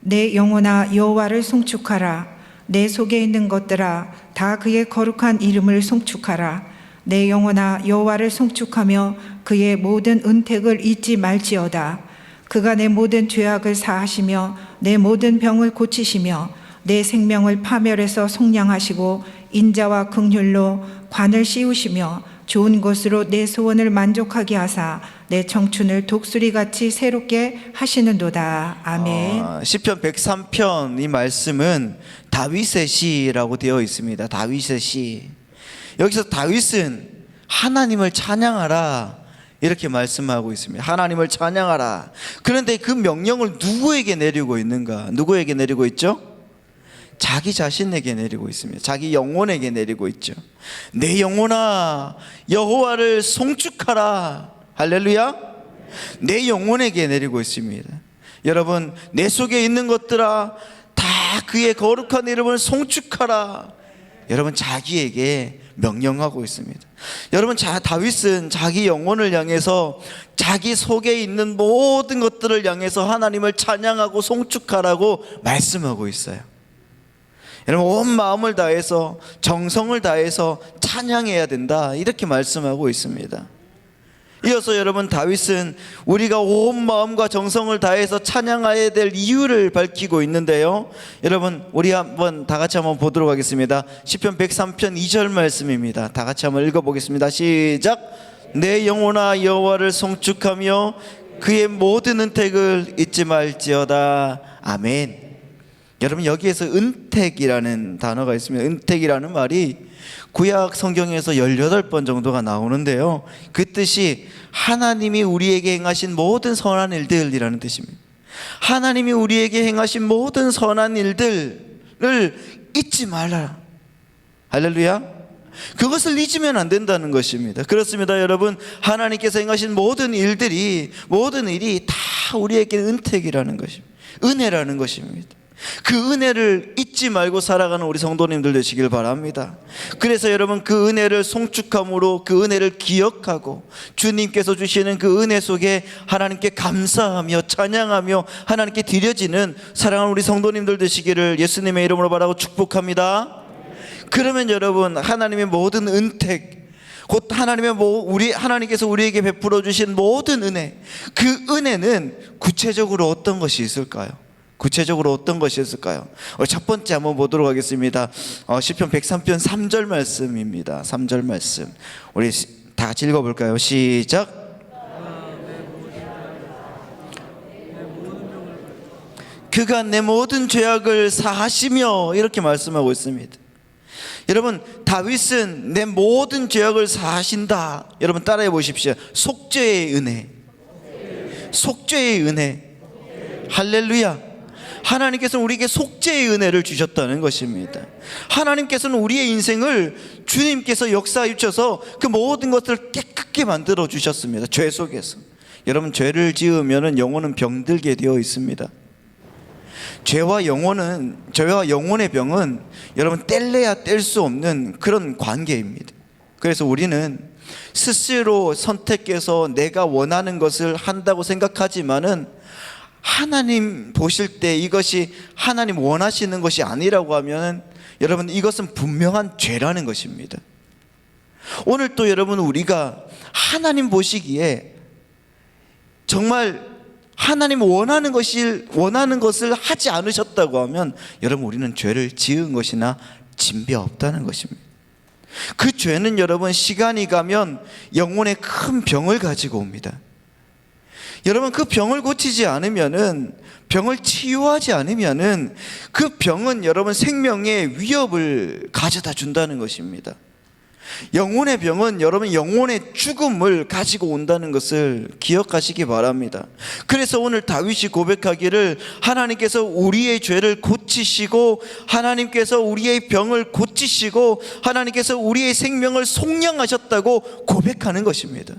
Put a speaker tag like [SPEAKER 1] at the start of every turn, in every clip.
[SPEAKER 1] 내 영혼아 여호와를 송축하라. 내 속에 있는 것들아 다 그의 거룩한 이름을 송축하라. 내 영혼아 여호와를 송축하며 그의 모든 은택을 잊지 말지어다. 그가 내 모든 죄악을 사하시며 내 모든 병을 고치시며 내 생명을 파멸해서 속량하시고 인자와 긍휼로 관을 씌우시며 좋은 것으로 내 소원을 만족하게 하사 내 청춘을 독수리같이 새롭게 하시는도다. 아멘.
[SPEAKER 2] 시편 103편 이 말씀은 다윗의 시라고 되어 있습니다. 다윗의 시. 여기서 다윗은 하나님을 찬양하라 이렇게 말씀하고 있습니다. 하나님을 찬양하라. 그런데 그 명령을 누구에게 내리고 있는가? 누구에게 내리고 있죠? 자기 자신에게 내리고 있습니다. 자기 영혼에게 내리고 있죠. 내 영혼아 여호와를 송축하라. 할렐루야. 내 영혼에게 내리고 있습니다. 여러분, 내 속에 있는 것들아 다 그의 거룩한 이름을 송축하라. 여러분, 자기에게 명령하고 있습니다. 여러분, 다윗은 자기 영혼을 향해서 자기 속에 있는 모든 것들을 향해서 하나님을 찬양하고 송축하라고 말씀하고 있어요. 여러분, 온 마음을 다해서 정성을 다해서 찬양해야 된다 이렇게 말씀하고 있습니다. 이어서 여러분, 다윗은 우리가 온 마음과 정성을 다해서 찬양해야 될 이유를 밝히고 있는데요. 여러분, 우리 다 같이 한번 보도록 하겠습니다. 시편 103편 2절 말씀입니다. 다 같이 한번 읽어보겠습니다. 시작. 내 영혼아 여호와를 송축하며 그의 모든 은택을 잊지 말지어다. 아멘. 여러분, 여기에서 은택이라는 단어가 있습니다. 은택이라는 말이 구약 성경에서 18번 정도가 나오는데요, 그 뜻이 하나님이 우리에게 행하신 모든 선한 일들이라는 뜻입니다. 하나님이 우리에게 행하신 모든 선한 일들을 잊지 말라. 할렐루야. 그것을 잊으면 안 된다는 것입니다. 그렇습니다. 여러분, 하나님께서 행하신 모든 일이 다 우리에게 은택이라는 것입니다. 은혜라는 것입니다. 그 은혜를 잊지 말고 살아가는 우리 성도님들 되시길 바랍니다. 그래서 여러분, 그 은혜를 송축함으로 그 은혜를 기억하고 주님께서 주시는 그 은혜 속에 하나님께 감사하며 찬양하며 하나님께 드려지는 사랑하는 우리 성도님들 되시기를 예수님의 이름으로 바라고 축복합니다. 그러면 여러분, 하나님의 모든 은택, 곧 하나님께서 우리에게 베풀어 주신 모든 은혜, 그 은혜는 구체적으로 어떤 것이 있을까요? 구체적으로 어떤 것이 있을까요? 첫 번째 한번 보도록 하겠습니다. 시편 103편 3절 말씀입니다. 3절 말씀 우리 다 같이 읽어볼까요? 시작. 그가 내 모든 죄악을 사하시며 이렇게 말씀하고 있습니다. 여러분, 다윗은 내 모든 죄악을 사하신다. 여러분, 따라해 보십시오. 속죄의 은혜, 속죄의 은혜. 할렐루야. 하나님께서는 우리에게 속죄의 은혜를 주셨다는 것입니다. 하나님께서는 우리의 인생을 주님께서 역사해 주셔서 그 모든 것들을 깨끗게 만들어 주셨습니다. 죄 속에서. 여러분, 죄를 지으면 영혼은 병들게 되어 있습니다. 죄와 영혼의 병은 여러분, 뗄래야 뗄 수 없는 그런 관계입니다. 그래서 우리는 스스로 선택해서 내가 원하는 것을 한다고 생각하지만은 하나님 보실 때 이것이 하나님 원하시는 것이 아니라고 하면 여러분, 이것은 분명한 죄라는 것입니다. 오늘 또 여러분, 우리가 하나님 보시기에 정말 하나님 원하는 것을 하지 않으셨다고 하면 여러분, 우리는 죄를 지은 것이나 진배 없다는 것입니다. 그 죄는 여러분, 시간이 가면 영혼에 큰 병을 가지고 옵니다. 여러분, 그 병을 고치지 않으면은, 병을 치유하지 않으면은 그 병은 여러분 생명의 위협을 가져다 준다는 것입니다. 영혼의 병은 여러분 영혼의 죽음을 가지고 온다는 것을 기억하시기 바랍니다. 그래서 오늘 다윗이 고백하기를 하나님께서 우리의 죄를 고치시고 하나님께서 우리의 병을 고치시고 하나님께서 우리의 생명을 속량하셨다고 고백하는 것입니다.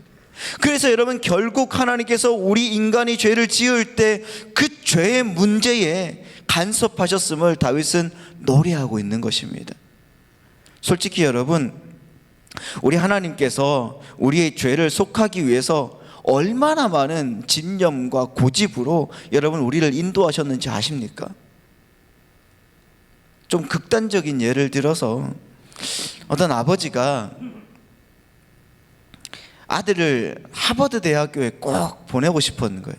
[SPEAKER 2] 그래서 여러분, 결국 하나님께서 우리 인간이 죄를 지을 때 그 죄의 문제에 간섭하셨음을 다윗은 노래하고 있는 것입니다. 솔직히 여러분, 우리 하나님께서 우리의 죄를 속하기 위해서 얼마나 많은 집념과 고집으로 여러분 우리를 인도하셨는지 아십니까? 좀 극단적인 예를 들어서 어떤 아버지가 아들을 하버드 대학교에 꼭 보내고 싶었는 거예요.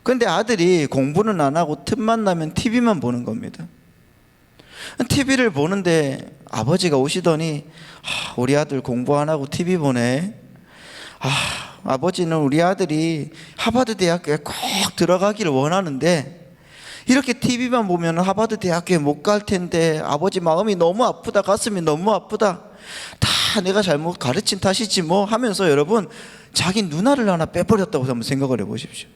[SPEAKER 2] 그런데 아들이 공부는 안 하고 틈만 나면 TV만 보는 겁니다. TV를 보는데 아버지가 오시더니 우리 아들 공부 안 하고 TV 보네. 아버지는 우리 아들이 하버드 대학교에 꼭 들어가기를 원하는데 이렇게 TV만 보면 하버드 대학교에 못 갈 텐데 아버지 마음이 너무 아프다, 가슴이 너무 아프다, 다 내가 잘못 가르친 탓이지 뭐 하면서 여러분 자기 누나를 하나 빼버렸다고 한번 생각을 해보십시오.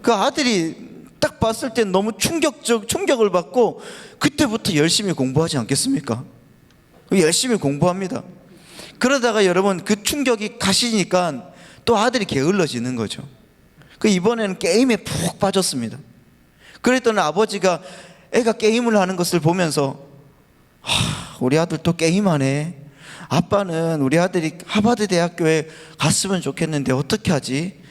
[SPEAKER 2] 그 아들이 딱 봤을 때 너무 충격을 받고 그때부터 열심히 공부하지 않겠습니까? 열심히 공부합니다. 그러다가 여러분 그 충격이 가시니까 또 아들이 게을러지는 거죠. 이번에는 게임에 푹 빠졌습니다. 그랬더니 아버지가 애가 게임을 하는 것을 보면서 우리 아들 또 게임하네. 아빠는 우리 아들이 하버드 대학교에 갔으면 좋겠는데 어떻게 하지?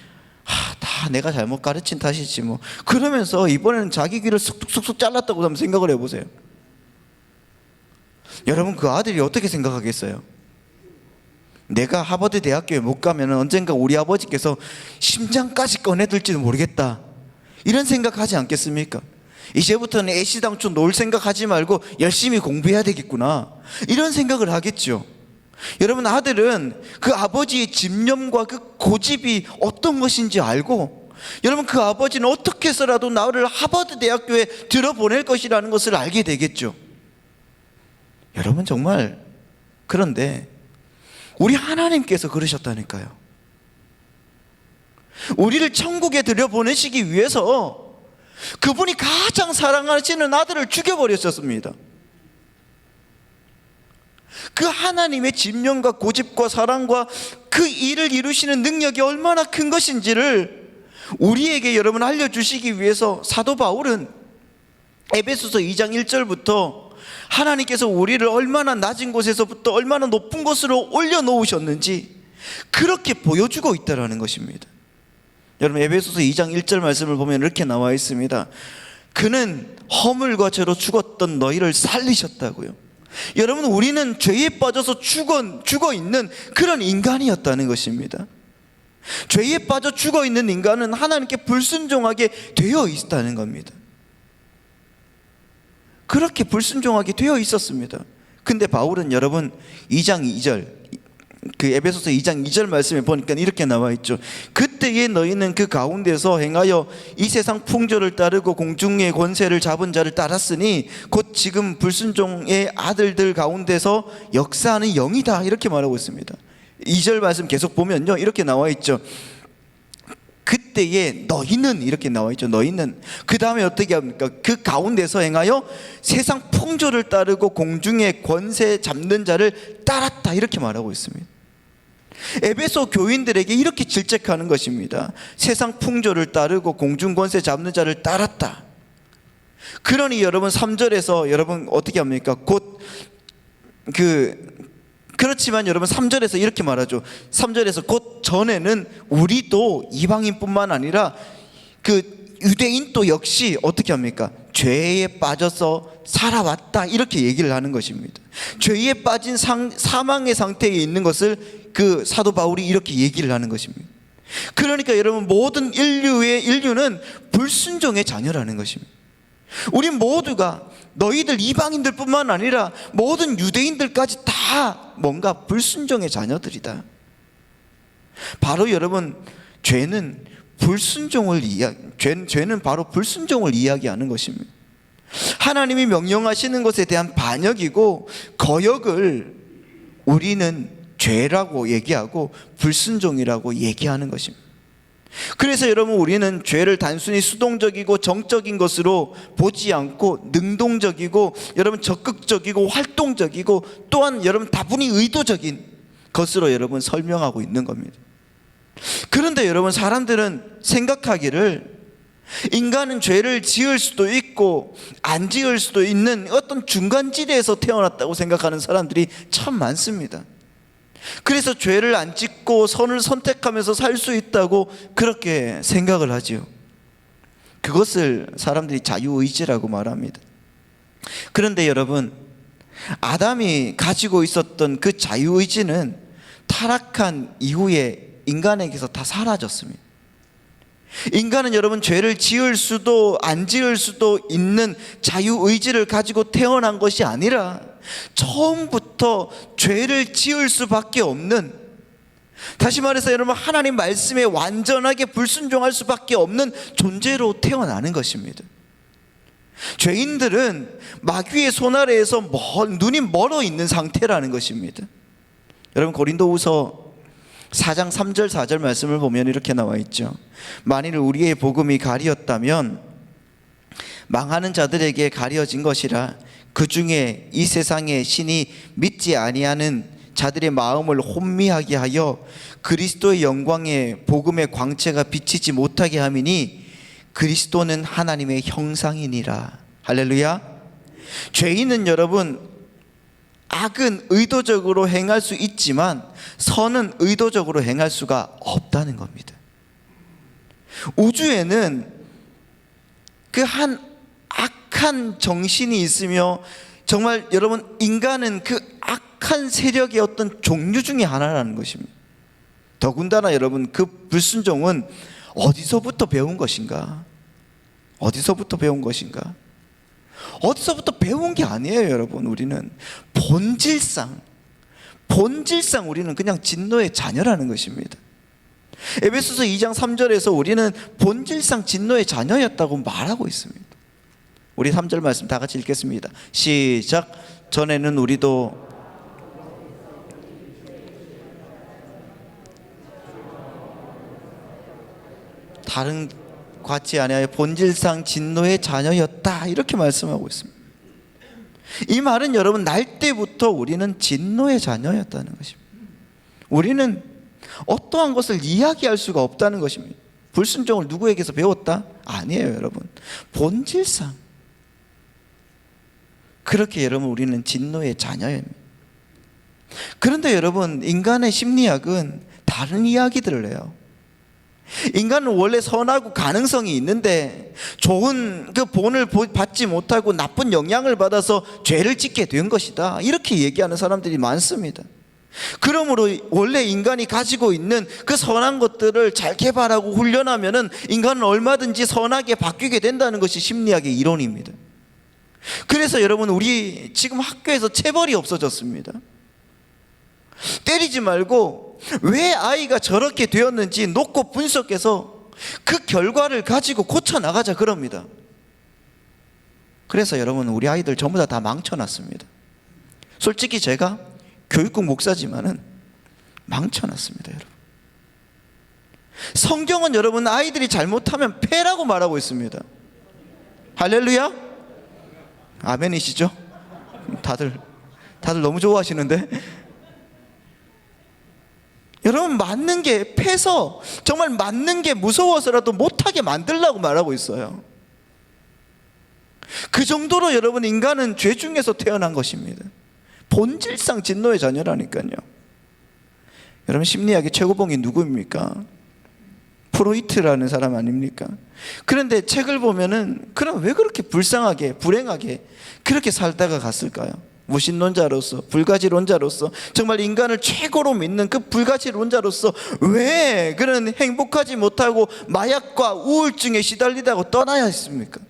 [SPEAKER 2] 다 내가 잘못 가르친 탓이지 뭐. 그러면서 이번에는 자기 귀를 쑥쑥쑥 잘랐다고 한번 생각을 해보세요. 여러분 그 아들이 어떻게 생각하겠어요? 내가 하버드 대학교에 못 가면 언젠가 우리 아버지께서 심장까지 꺼내들지도 모르겠다, 이런 생각하지 않겠습니까? 이제부터는 애시당초 놀 생각하지 말고 열심히 공부해야 되겠구나, 이런 생각을 하겠죠. 여러분 아들은 그 아버지의 집념과 그 고집이 어떤 것인지 알고, 여러분 그 아버지는 어떻게 해서라도 나를 하버드 대학교에 들어보낼 것이라는 것을 알게 되겠죠. 여러분 정말, 그런데 우리 하나님께서 그러셨다니까요. 우리를 천국에 들여보내시기 위해서 그분이 가장 사랑하시는 아들을 죽여버렸었습니다. 그 하나님의 집념과 고집과 사랑과 그 일을 이루시는 능력이 얼마나 큰 것인지를 우리에게 여러분 알려주시기 위해서 사도 바울은 에베소서 2장 1절부터 하나님께서 우리를 얼마나 낮은 곳에서부터 얼마나 높은 곳으로 올려놓으셨는지 그렇게 보여주고 있다는 것입니다. 여러분 에베소서 2장 1절 말씀을 보면 이렇게 나와 있습니다. 그는 허물과 죄로 죽었던 너희를 살리셨다고요. 여러분 우리는 죄에 빠져서 죽어 있는 그런 인간이었다는 것입니다. 죄에 빠져 죽어 있는 인간은 하나님께 불순종하게 되어 있다는 겁니다. 그렇게 불순종하게 되어 있었습니다. 근데 바울은 여러분 2장 2절, 그 에베소서 2장 2절 말씀에 보니까 이렇게 나와 있죠. 그때에 너희는 그 가운데서 행하여 이 세상 풍조를 따르고 공중의 권세를 잡은 자를 따랐으니 곧 지금 불순종의 아들들 가운데서 역사하는 영이다, 이렇게 말하고 있습니다. 2절 말씀 계속 보면요 이렇게 나와 있죠. 그때에 너희는, 이렇게 나와 있죠. 너희는. 그 다음에 어떻게 합니까? 그 가운데서 행하여 세상 풍조를 따르고 공중의 권세 잡는 자를 따랐다, 이렇게 말하고 있습니다. 에베소 교인들에게 이렇게 질책하는 것입니다. 세상 풍조를 따르고 공중 권세 잡는 자를 따랐다. 그러니 여러분 3절에서 여러분 어떻게 합니까? 그렇지만 여러분 3절에서 이렇게 말하죠. 3절에서 곧 전에는 우리도 이방인뿐만 아니라 그 유대인도 역시 어떻게 합니까? 죄에 빠져서 살아왔다, 이렇게 얘기를 하는 것입니다. 죄에 빠진 사망의 상태에 있는 것을 그 사도 바울이 이렇게 얘기를 하는 것입니다. 그러니까 여러분 모든 인류는 불순종의 자녀라는 것입니다. 우리 모두가, 너희들 이방인들 뿐만 아니라 모든 유대인들까지 다 뭔가 불순종의 자녀들이다. 바로 여러분 죄는 바로 불순종을 이야기하는 것입니다. 하나님이 명령하시는 것에 대한 반역이고 거역을 우리는 죄라고 얘기하고 불순종이라고 얘기하는 것입니다. 그래서 여러분 우리는 죄를 단순히 수동적이고 정적인 것으로 보지 않고 능동적이고 여러분 적극적이고 활동적이고 또한 여러분 다분히 의도적인 것으로 여러분 설명하고 있는 겁니다. 그런데 여러분 사람들은 생각하기를 인간은 죄를 지을 수도 있고 안 지을 수도 있는 어떤 중간지대에서 태어났다고 생각하는 사람들이 참 많습니다. 그래서 죄를 안 짓고 선을 선택하면서 살 수 있다고 그렇게 생각을 하지요. 그것을 사람들이 자유의지라고 말합니다. 그런데 여러분, 아담이 가지고 있었던 그 자유의지는 타락한 이후에 인간에게서 다 사라졌습니다. 인간은 여러분 죄를 지을 수도 안 지을 수도 있는 자유의지를 가지고 태어난 것이 아니라 처음부터 죄를 지을 수밖에 없는, 다시 말해서 여러분 하나님 말씀에 완전하게 불순종할 수밖에 없는 존재로 태어나는 것입니다. 죄인들은 마귀의 손 아래에서 눈이 멀어 있는 상태라는 것입니다. 여러분 고린도후서 4장 3절 4절 말씀을 보면 이렇게 나와 있죠. 만일 우리의 복음이 가리었다면 망하는 자들에게 가려진 것이라 그 중에 이 세상의 신이 믿지 아니하는 자들의 마음을 혼미하게 하여 그리스도의 영광의 복음의 광채가 비치지 못하게 함이니 그리스도는 하나님의 형상이니라. 할렐루야. 죄인은 여러분 악은 의도적으로 행할 수 있지만 선은 의도적으로 행할 수가 없다는 겁니다. 우주에는 그 한 악한 정신이 있으며 정말 여러분 인간은 그 악한 세력의 어떤 종류 중에 하나라는 것입니다. 더군다나 여러분 그 불순종은 어디서부터 배운 것인가? 어디서부터 배운 것인가? 어디서부터 배운 게 아니에요, 여러분. 우리는 본질상 우리는 그냥 진노의 자녀라는 것입니다. 에베소서 2장 3절에서 우리는 본질상 진노의 자녀였다고 말하고 있습니다. 우리 3절 말씀 다 같이 읽겠습니다. 시작. 전에는 우리도 다른 같이 아니하여 본질상 진노의 자녀였다, 이렇게 말씀하고 있습니다. 이 말은 여러분 날 때부터 우리는 진노의 자녀였다는 것입니다. 우리는 어떠한 것을 이야기할 수가 없다는 것입니다. 불순종을 누구에게서 배웠다? 아니에요, 여러분. 본질상 그렇게 여러분 우리는 진노의 자녀입니다. 그런데 여러분 인간의 심리학은 다른 이야기들을 해요. 인간은 원래 선하고 가능성이 있는데 좋은 그 본을 받지 못하고 나쁜 영향을 받아서 죄를 짓게 된 것이다, 이렇게 얘기하는 사람들이 많습니다. 그러므로 원래 인간이 가지고 있는 그 선한 것들을 잘 개발하고 훈련하면은 인간은 얼마든지 선하게 바뀌게 된다는 것이 심리학의 이론입니다. 그래서 여러분 우리 지금 학교에서 체벌이 없어졌습니다. 때리지 말고 왜 아이가 저렇게 되었는지 놓고 분석해서 그 결과를 가지고 고쳐나가자 그럽니다. 그래서 여러분 우리 아이들 전부 다 망쳐놨습니다. 솔직히 제가 교육국 목사지만은 망쳐놨습니다. 여러분 성경은 여러분 아이들이 잘못하면 패라고 말하고 있습니다. 할렐루야. 아멘이시죠? 다들 너무 좋아하시는데. 여러분 맞는 게 패서 정말 맞는 게 무서워서라도 못하게 만들려고 말하고 있어요. 그 정도로 여러분 인간은 죄 중에서 태어난 것입니다. 본질상 진노의 자녀라니까요. 여러분 심리학의 최고봉이 누구입니까? 프로이트라는 사람 아닙니까? 그런데 책을 보면은 그럼 왜 그렇게 불쌍하게 불행하게 그렇게 살다가 갔을까요? 무신론자로서 불가지론자로서 정말 인간을 최고로 믿는 그 불가지론자로서 왜 그런 행복하지 못하고 마약과 우울증에 시달리다고 떠나야 했습니까?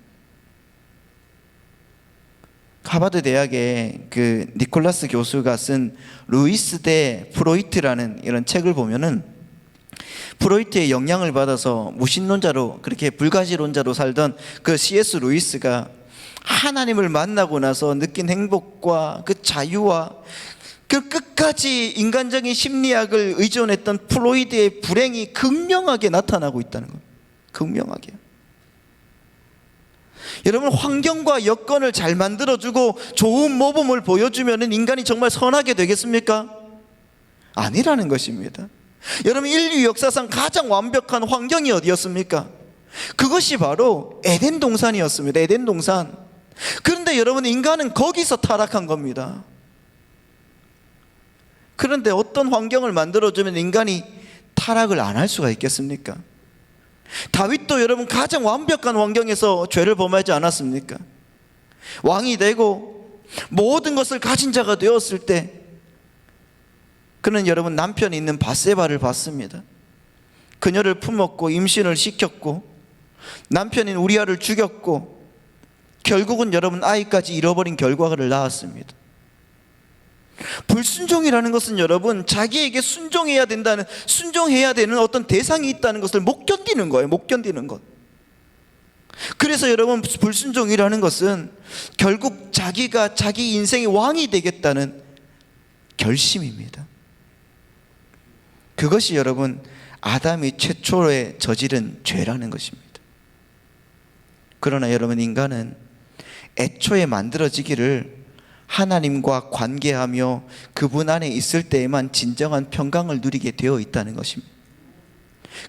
[SPEAKER 2] 하버드 대학의 그 니콜라스 교수가 쓴 루이스 대 프로이트라는 이런 책을 보면은 프로이트의 영향을 받아서 무신론자로 그렇게 불가지론자로 살던 그 C.S. 루이스가 하나님을 만나고 나서 느낀 행복과 그 자유와 그 끝까지 인간적인 심리학을 의존했던 프로이드의 불행이 극명하게 나타나고 있다는 겁니다. 극명하게. 여러분 환경과 여건을 잘 만들어주고 좋은 모범을 보여주면 인간이 정말 선하게 되겠습니까? 아니라는 것입니다. 여러분 인류 역사상 가장 완벽한 환경이 어디였습니까? 그것이 바로 에덴 동산이었습니다. 에덴 동산. 그런데 여러분 인간은 거기서 타락한 겁니다. 그런데 어떤 환경을 만들어주면 인간이 타락을 안 할 수가 있겠습니까? 다윗도 여러분 가장 완벽한 환경에서 죄를 범하지 않았습니까? 왕이 되고 모든 것을 가진 자가 되었을 때 그는 여러분 남편이 있는 바세바를 봤습니다. 그녀를 품었고 임신을 시켰고 남편인 우리아를 죽였고 결국은 여러분 아이까지 잃어버린 결과를 낳았습니다. 불순종이라는 것은 여러분 자기에게 순종해야 되는 어떤 대상이 있다는 것을 못 견디는 거예요. 못 견디는 것. 그래서 여러분 불순종이라는 것은 결국 자기가 자기 인생의 왕이 되겠다는 결심입니다. 그것이 여러분 아담이 최초에 저지른 죄라는 것입니다. 그러나 여러분 인간은 애초에 만들어지기를 하나님과 관계하며 그분 안에 있을 때에만 진정한 평강을 누리게 되어 있다는 것입니다.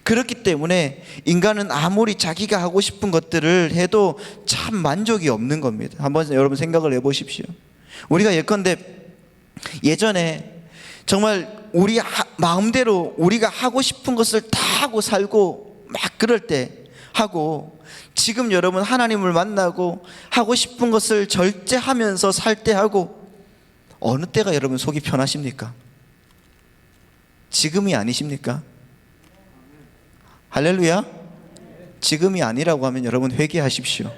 [SPEAKER 2] 그렇기 때문에 인간은 아무리 자기가 하고 싶은 것들을 해도 참 만족이 없는 겁니다. 한번 여러분 생각을 해보십시오. 우리가 예컨대 예전에 정말 우리 마음대로 우리가 하고 싶은 것을 다 하고 살고 막 그럴 때 하고, 지금 여러분 하나님을 만나고 하고 싶은 것을 절제하면서 살 때 하고, 어느 때가 여러분 속이 편하십니까? 지금이 아니십니까? 할렐루야. 지금이 아니라고 하면 여러분 회개하십시오.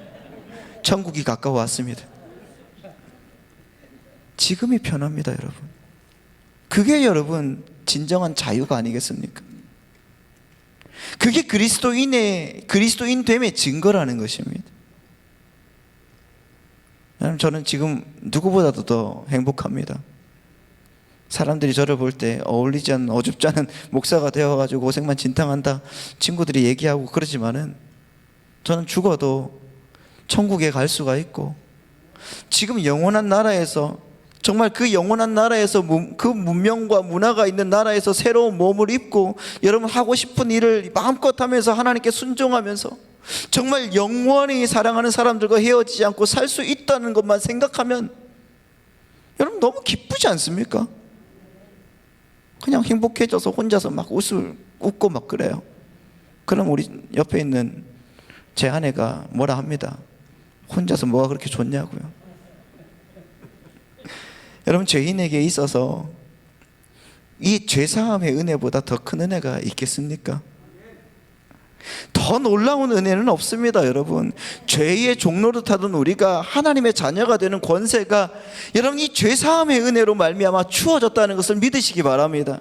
[SPEAKER 2] 천국이 가까워 왔습니다. 지금이 편합니다 여러분. 그게 여러분 진정한 자유가 아니겠습니까? 그게 그리스도인됨의 증거라는 것입니다. 여러분 저는 지금 누구보다도 더 행복합니다. 사람들이 저를 볼 때 어울리지 않는 어줍지 않은 목사가 되어가지고 고생만 진탕한다 친구들이 얘기하고 그러지만은 저는 죽어도 천국에 갈 수가 있고, 지금 영원한 나라에서 정말 그 영원한 나라에서 그 문명과 문화가 있는 나라에서 새로운 몸을 입고 여러분 하고 싶은 일을 마음껏 하면서 하나님께 순종하면서 정말 영원히 사랑하는 사람들과 헤어지지 않고 살 수 있다는 것만 생각하면 여러분 너무 기쁘지 않습니까? 그냥 행복해져서 혼자서 막 웃고 막 그래요. 그럼 우리 옆에 있는 제 아내가 뭐라 합니다. 혼자서 뭐가 그렇게 좋냐고요. 여러분 죄인에게 있어서 이 죄사함의 은혜보다 더 큰 은혜가 있겠습니까? 더 놀라운 은혜는 없습니다 여러분. 죄의 종로를 타던 우리가 하나님의 자녀가 되는 권세가 여러분 이 죄사함의 은혜로 말미암아 주어졌다는 것을 믿으시기 바랍니다.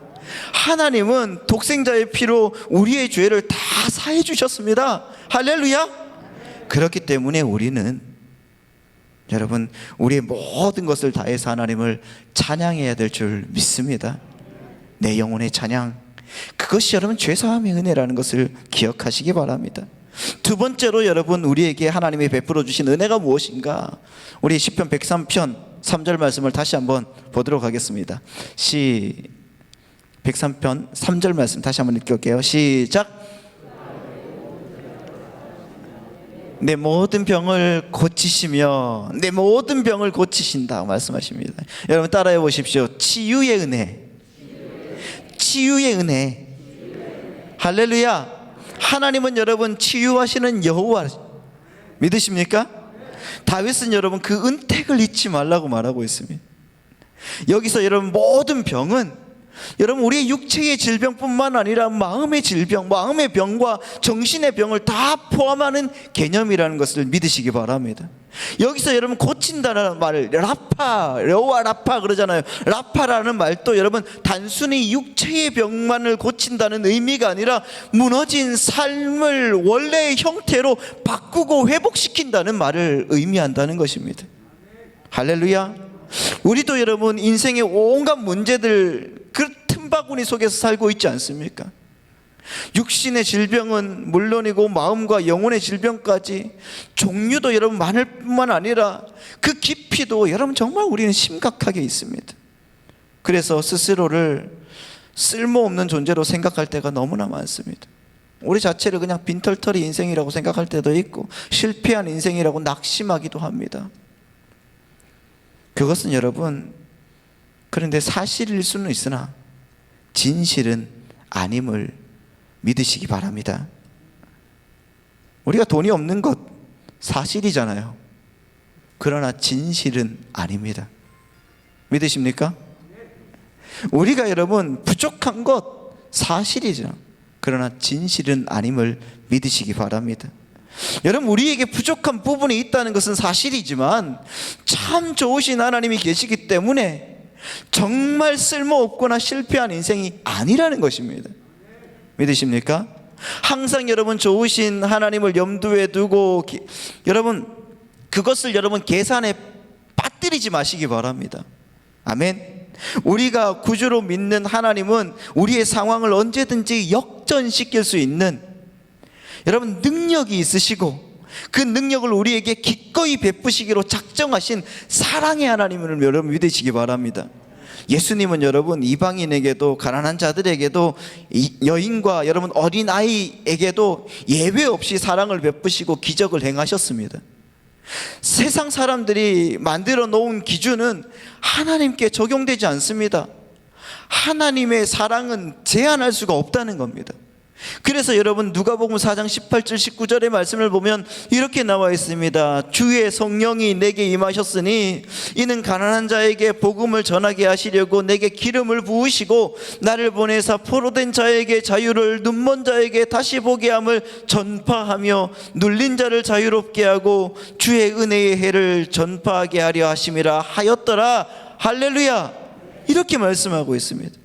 [SPEAKER 2] 하나님은 독생자의 피로 우리의 죄를 다 사해 주셨습니다. 할렐루야. 그렇기 때문에 우리는 여러분 우리의 모든 것을 다해서 하나님을 찬양해야 될 줄 믿습니다. 내 영혼의 찬양, 그것이 여러분 죄사함의 은혜라는 것을 기억하시기 바랍니다. 두 번째로 여러분 우리에게 하나님이 베풀어 주신 은혜가 무엇인가? 우리 시편 103편 3절 말씀을 다시 한번 보도록 하겠습니다. 103편 3절 말씀 다시 한번 읽을게요. 시작. 내 모든 병을 고치시며 내 모든 병을 고치신다 말씀하십니다. 여러분 따라해 보십시오. 치유의 은혜. 치유의 은혜. 할렐루야. 하나님은 여러분 치유하시는 여호와 믿으십니까? 다윗은 여러분 그 은택을 잊지 말라고 말하고 있습니다. 여기서 여러분 모든 병은 여러분 우리의 육체의 질병뿐만 아니라 마음의 질병, 마음의 병과 정신의 병을 다 포함하는 개념이라는 것을 믿으시기 바랍니다. 여기서 여러분 고친다는 말을 여호와 라파 그러잖아요. 라파라는 말도 여러분 단순히 육체의 병만을 고친다는 의미가 아니라 무너진 삶을 원래의 형태로 바꾸고 회복시킨다는 말을 의미한다는 것입니다. 할렐루야. 우리도 여러분 인생의 온갖 문제들 그 틈바구니 속에서 살고 있지 않습니까? 육신의 질병은 물론이고 마음과 영혼의 질병까지 종류도 여러분 많을 뿐만 아니라 그 깊이도 여러분 정말 우리는 심각하게 있습니다. 그래서 스스로를 쓸모없는 존재로 생각할 때가 너무나 많습니다. 우리 자체를 그냥 빈털터리 인생이라고 생각할 때도 있고 실패한 인생이라고 낙심하기도 합니다. 그것은 여러분 그런데 사실일 수는 있으나 진실은 아님을 믿으시기 바랍니다. 우리가 돈이 없는 것 사실이잖아요. 그러나 진실은 아닙니다. 믿으십니까? 우리가 여러분 부족한 것 사실이죠. 그러나 진실은 아님을 믿으시기 바랍니다. 여러분, 우리에게 부족한 부분이 있다는 것은 사실이지만 참 좋으신 하나님이 계시기 때문에 정말 쓸모없거나 실패한 인생이 아니라는 것입니다. 믿으십니까? 항상 여러분 좋으신 하나님을 염두에 두고 여러분 그것을 여러분 계산에 빠뜨리지 마시기 바랍니다. 아멘. 우리가 구주로 믿는 하나님은 우리의 상황을 언제든지 역전시킬 수 있는 여러분 능력이 있으시고 그 능력을 우리에게 기꺼이 베푸시기로 작정하신 사랑의 하나님을 여러분 믿으시기 바랍니다. 예수님은 여러분 이방인에게도 가난한 자들에게도 여인과 여러분 어린아이에게도 예외 없이 사랑을 베푸시고 기적을 행하셨습니다. 세상 사람들이 만들어 놓은 기준은 하나님께 적용되지 않습니다. 하나님의 사랑은 제한할 수가 없다는 겁니다. 그래서 여러분 누가복음 4장 18절 19절의 말씀을 보면 이렇게 나와 있습니다. 주의 성령이 내게 임하셨으니 이는 가난한 자에게 복음을 전하게 하시려고 내게 기름을 부으시고 나를 보내사 포로된 자에게 자유를, 눈먼 자에게 다시 보게 함을 전파하며 눌린 자를 자유롭게 하고 주의 은혜의 해를 전파하게 하려 하심이라 하였더라. 할렐루야. 이렇게 말씀하고 있습니다.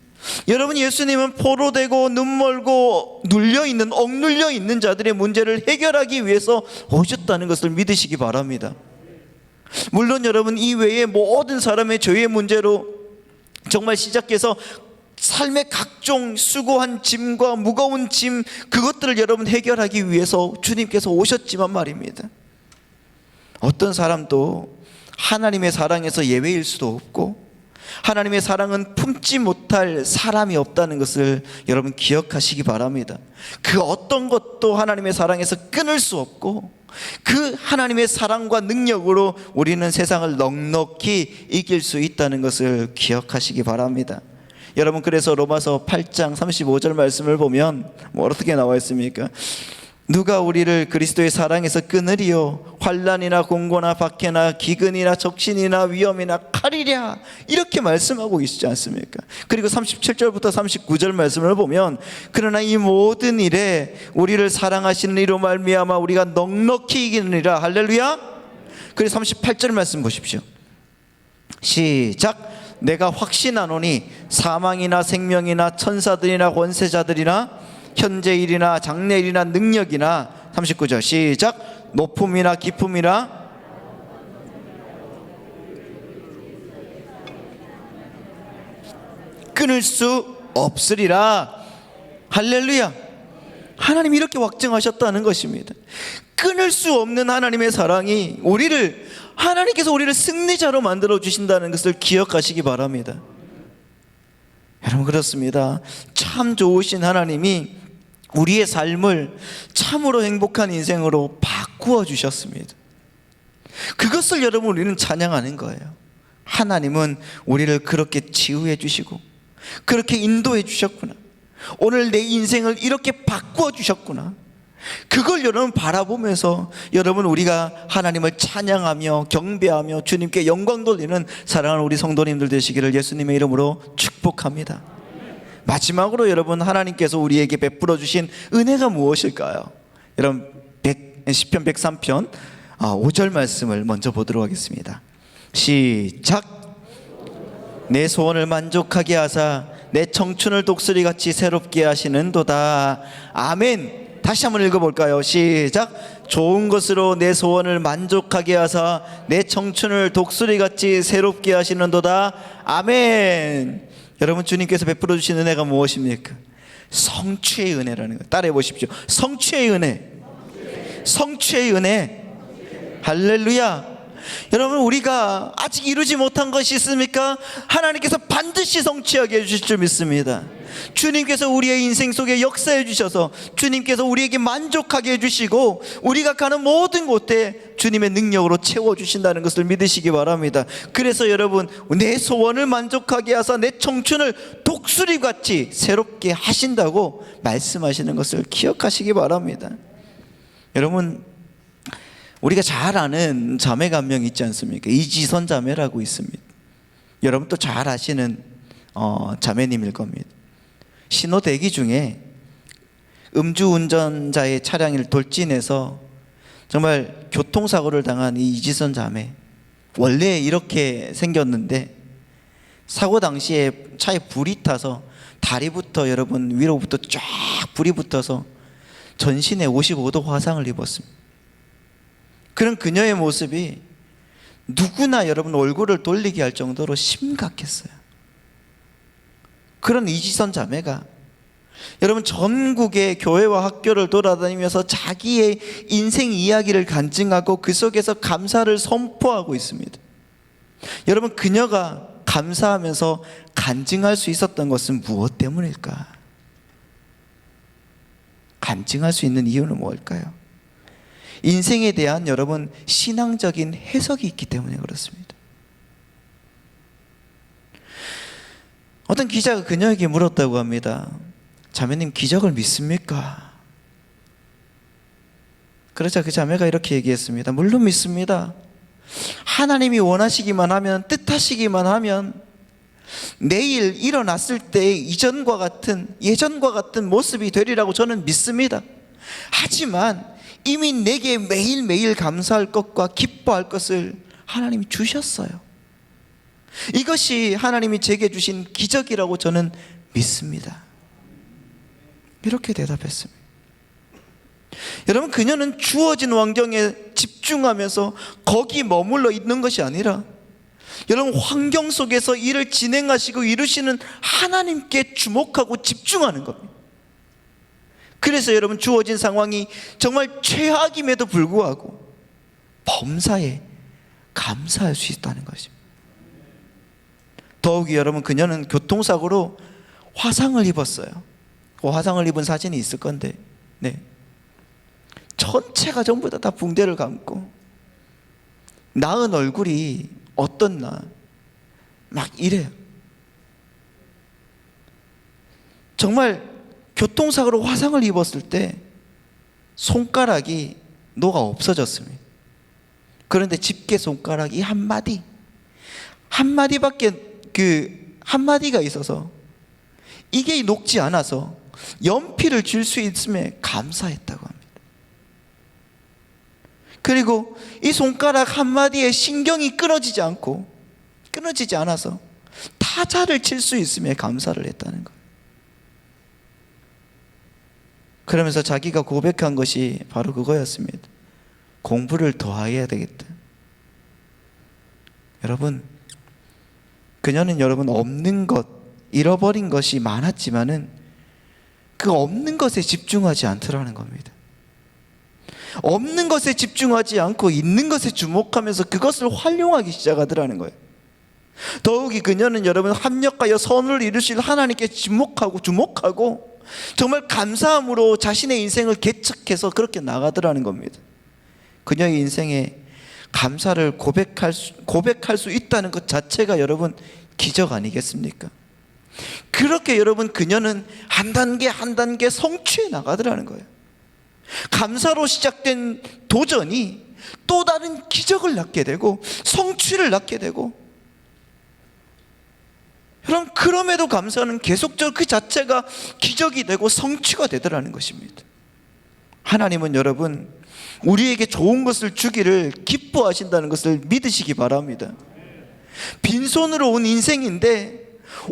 [SPEAKER 2] 여러분, 예수님은 포로되고 눈멀고 눌려있는, 억눌려 있는 자들의 문제를 해결하기 위해서 오셨다는 것을 믿으시기 바랍니다. 물론 여러분 이 외에 모든 사람의 죄의 문제로 정말 시작해서 삶의 각종 수고한 짐과 무거운 짐, 그것들을 여러분 해결하기 위해서 주님께서 오셨지만 말입니다, 어떤 사람도 하나님의 사랑에서 예외일 수도 없고 하나님의 사랑은 품지 못할 사람이 없다는 것을 여러분 기억하시기 바랍니다. 그 어떤 것도 하나님의 사랑에서 끊을 수 없고 그 하나님의 사랑과 능력으로 우리는 세상을 넉넉히 이길 수 있다는 것을 기억하시기 바랍니다. 여러분, 그래서 로마서 8장 35절 말씀을 보면 어떻게 나와 있습니까? 누가 우리를 그리스도의 사랑에서 끊으리요? 환난이나 공고나 박해나 기근이나 적신이나 위험이나 칼이랴, 이렇게 말씀하고 계시지 않습니까? 그리고 37절부터 39절 말씀을 보면 그러나 이 모든 일에 우리를 사랑하시는 이로 말미암아 우리가 넉넉히 이기느니라. 할렐루야. 그리고 38절 말씀 보십시오. 시작. 내가 확신하노니 사망이나 생명이나 천사들이나 권세자들이나 현재일이나 장래일이나 능력이나 39절 시작. 높음이나 깊음이나 끊을 수 없으리라. 할렐루야. 하나님이 이렇게 확증하셨다는 것입니다. 끊을 수 없는 하나님의 사랑이 하나님께서 우리를 승리자로 만들어 주신다는 것을 기억하시기 바랍니다. 여러분, 그렇습니다. 참 좋으신 하나님이 우리의 삶을 참으로 행복한 인생으로 바꾸어 주셨습니다. 그것을 여러분 우리는 찬양하는 거예요. 하나님은 우리를 그렇게 치유해 주시고 그렇게 인도해 주셨구나, 오늘 내 인생을 이렇게 바꾸어 주셨구나, 그걸 여러분 바라보면서 여러분 우리가 하나님을 찬양하며 경배하며 주님께 영광 돌리는 사랑하는 우리 성도님들 되시기를 예수님의 이름으로 축복합니다. 마지막으로 여러분, 하나님께서 우리에게 베풀어 주신 은혜가 무엇일까요? 여러분, 시편 103편 5절 말씀을 먼저 보도록 하겠습니다. 시작. 내 소원을 만족하게 하사 내 청춘을 독수리같이 새롭게 하시는도다. 아멘. 다시 한번 읽어볼까요? 시작. 좋은 것으로 내 소원을 만족하게 하사 내 청춘을 독수리같이 새롭게 하시는도다. 아멘. 여러분, 주님께서 베풀어 주신 은혜가 무엇입니까? 성취의 은혜라는 것. 따라해 보십시오. 성취의 은혜. 성취의 은혜. 할렐루야. 여러분, 우리가 아직 이루지 못한 것이 있습니까? 하나님께서 반드시 성취하게 해주실 줄 믿습니다. 주님께서 우리의 인생 속에 역사해 주셔서 주님께서 우리에게 만족하게 해주시고 우리가 가는 모든 곳에 주님의 능력으로 채워주신다는 것을 믿으시기 바랍니다. 그래서 여러분, 내 소원을 만족하게 하사 내 청춘을 독수리같이 새롭게 하신다고 말씀하시는 것을 기억하시기 바랍니다. 여러분, 우리가 잘 아는 자매가 한 명 있지 않습니까? 이지선 자매라고 있습니다. 여러분 또 잘 아시는 자매님일 겁니다. 신호 대기 중에 음주운전자의 차량을 돌진해서 정말 교통사고를 당한 이 이지선 자매, 원래 이렇게 생겼는데 사고 당시에 차에 불이 타서 다리부터 여러분 위로부터 쫙 불이 붙어서 전신에 55도 화상을 입었습니다. 그런 그녀의 모습이 누구나 여러분 얼굴을 돌리게 할 정도로 심각했어요. 그런 이지선 자매가 여러분 전국의 교회와 학교를 돌아다니면서 자기의 인생 이야기를 간증하고 그 속에서 감사를 선포하고 있습니다. 여러분, 그녀가 감사하면서 간증할 수 있었던 것은 무엇 때문일까? 간증할 수 있는 이유는 뭘까요? 인생에 대한 여러분 신앙적인 해석이 있기 때문에 그렇습니다. 어떤 기자가 그녀에게 물었다고 합니다. 자매님, 기적을 믿습니까? 그러자 그 자매가 이렇게 얘기했습니다. 물론 믿습니다. 하나님이 원하시기만 하면, 뜻하시기만 하면 내일 일어났을 때 예전과 같은 모습이 되리라고 저는 믿습니다. 하지만 이미 내게 매일매일 감사할 것과 기뻐할 것을 하나님이 주셨어요. 이것이 하나님이 제게 주신 기적이라고 저는 믿습니다. 이렇게 대답했습니다. 여러분, 그녀는 주어진 환경에 집중하면서 거기 머물러 있는 것이 아니라 여러분 환경 속에서 일을 진행하시고 이루시는 하나님께 주목하고 집중하는 겁니다. 그래서 여러분 주어진 상황이 정말 최악임에도 불구하고 범사에 감사할 수 있다는 것입니다. 더욱이 여러분, 그녀는 교통사고로 화상을 입었어요. 그 화상을 입은 사진이 있을 건데, 전체가 전부 다 붕대를 감고 나은 얼굴이 어떻나 막 이래요. 정말 교통사고로 화상을 입었을 때 손가락이 녹아 없어졌습니다. 그런데 집게 손가락이 한마디밖에 한마디가 있어서 이게 녹지 않아서 연필을 줄 수 있음에 감사했다고 합니다. 그리고 이 손가락 한마디에 신경이 끊어지지 않아서 타자를 칠 수 있음에 감사를 했다는 거예요. 그러면서 자기가 고백한 것이 바로 그거였습니다. 공부를 더 해야 되겠다. 여러분, 그녀는 여러분 없는 것, 잃어버린 것이 많았지만은 그 없는 것에 집중하지 않더라는 겁니다. 없는 것에 집중하지 않고 있는 것에 주목하면서 그것을 활용하기 시작하더라는 거예요. 더욱이 그녀는 여러분 합력하여 선을 이루실 하나님께 주목하고 정말 감사함으로 자신의 인생을 개척해서 그렇게 나가더라는 겁니다. 그녀의 인생에 감사를 고백할 수 있다는 것 자체가 여러분 기적 아니겠습니까? 그렇게 여러분 그녀는 한 단계 한 단계 성취해 나가더라는 거예요. 감사로 시작된 도전이 또 다른 기적을 낳게 되고 성취를 낳게 되고, 여러분 그럼에도 감사는 계속적으로 그 자체가 기적이 되고 성취가 되더라는 것입니다. 하나님은 여러분 우리에게 좋은 것을 주기를 기뻐하신다는 것을 믿으시기 바랍니다. 빈손으로 온 인생인데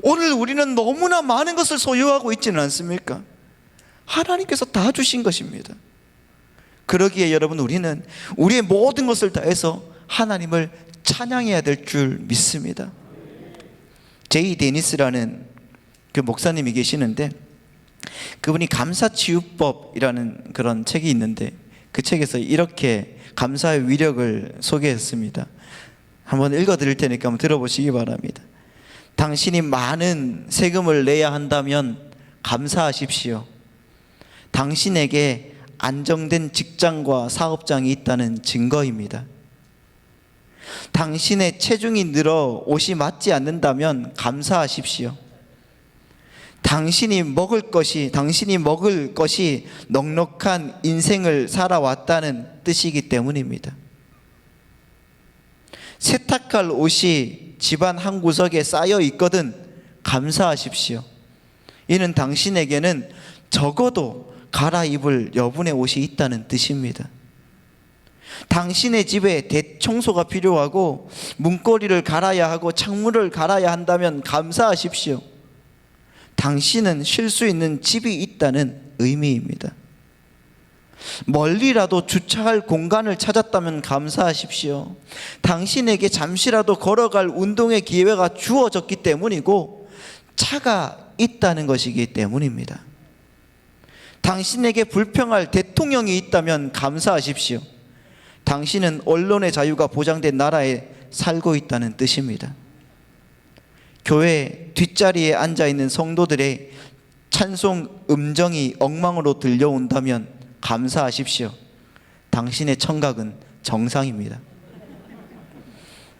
[SPEAKER 2] 오늘 우리는 너무나 많은 것을 소유하고 있지는 않습니까? 하나님께서 다 주신 것입니다. 그러기에 여러분 우리는 우리의 모든 것을 다해서 하나님을 찬양해야 될 줄 믿습니다. 제이 데니스라는 그 목사님이 계시는데 그분이 감사치유법이라는 그런 책이 있는데 그 책에서 이렇게 감사의 위력을 소개했습니다. 한번 읽어드릴 테니까 한번 들어보시기 바랍니다. 당신이 많은 세금을 내야 한다면 감사하십시오. 당신에게 안정된 직장과 사업장이 있다는 증거입니다. 당신의 체중이 늘어 옷이 맞지 않는다면 감사하십시오. 당신이 먹을 것이 넉넉한 인생을 살아왔다는 뜻이기 때문입니다. 세탁할 옷이 집안 한 구석에 쌓여 있거든 감사하십시오. 이는 당신에게는 적어도 갈아입을 여분의 옷이 있다는 뜻입니다. 당신의 집에 대청소가 필요하고 문고리를 갈아야 하고 창문을 갈아야 한다면 감사하십시오. 당신은 쉴 수 있는 집이 있다는 의미입니다. 멀리라도 주차할 공간을 찾았다면 감사하십시오. 당신에게 잠시라도 걸어갈 운동의 기회가 주어졌기 때문이고 차가 있다는 것이기 때문입니다. 당신에게 불평할 대통령이 있다면 감사하십시오. 당신은 언론의 자유가 보장된 나라에 살고 있다는 뜻입니다. 교회 뒷자리에 앉아있는 성도들의 찬송 음정이 엉망으로 들려온다면 감사하십시오. 당신의 청각은 정상입니다.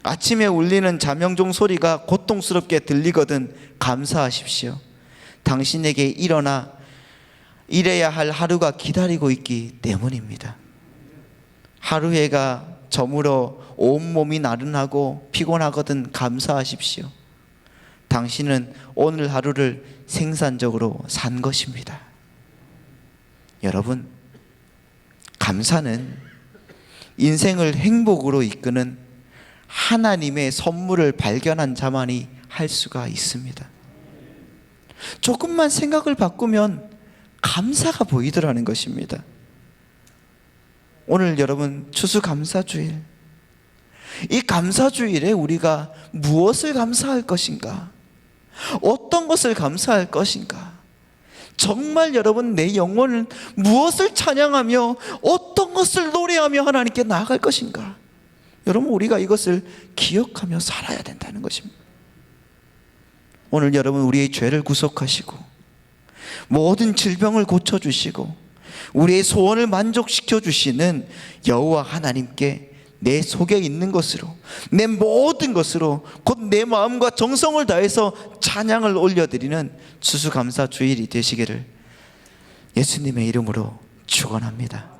[SPEAKER 2] 아침에 울리는 자명종 소리가 고통스럽게 들리거든 감사하십시오. 당신에게 일해야 할 하루가 기다리고 있기 때문입니다. 하루해가 저물어 온몸이 나른하고 피곤하거든 감사하십시오. 당신은 오늘 하루를 생산적으로 산 것입니다. 여러분, 감사는 인생을 행복으로 이끄는 하나님의 선물을 발견한 자만이 할 수가 있습니다. 조금만 생각을 바꾸면 감사가 보이더라는 것입니다. 오늘 여러분 추수감사주일, 이 감사주일에 우리가 무엇을 감사할 것인가? 어떤 것을 감사할 것인가? 정말 여러분 내 영혼은 무엇을 찬양하며 어떤 것을 노래하며 하나님께 나아갈 것인가? 여러분 우리가 이것을 기억하며 살아야 된다는 것입니다. 오늘 여러분 우리의 죄를 구속하시고 모든 질병을 고쳐주시고 우리의 소원을 만족시켜 주시는 여호와 하나님께 내 속에 있는 것으로, 내 모든 것으로, 곧 내 마음과 정성을 다해서 찬양을 올려드리는 추수감사 주일이 되시기를 예수님의 이름으로 축원합니다.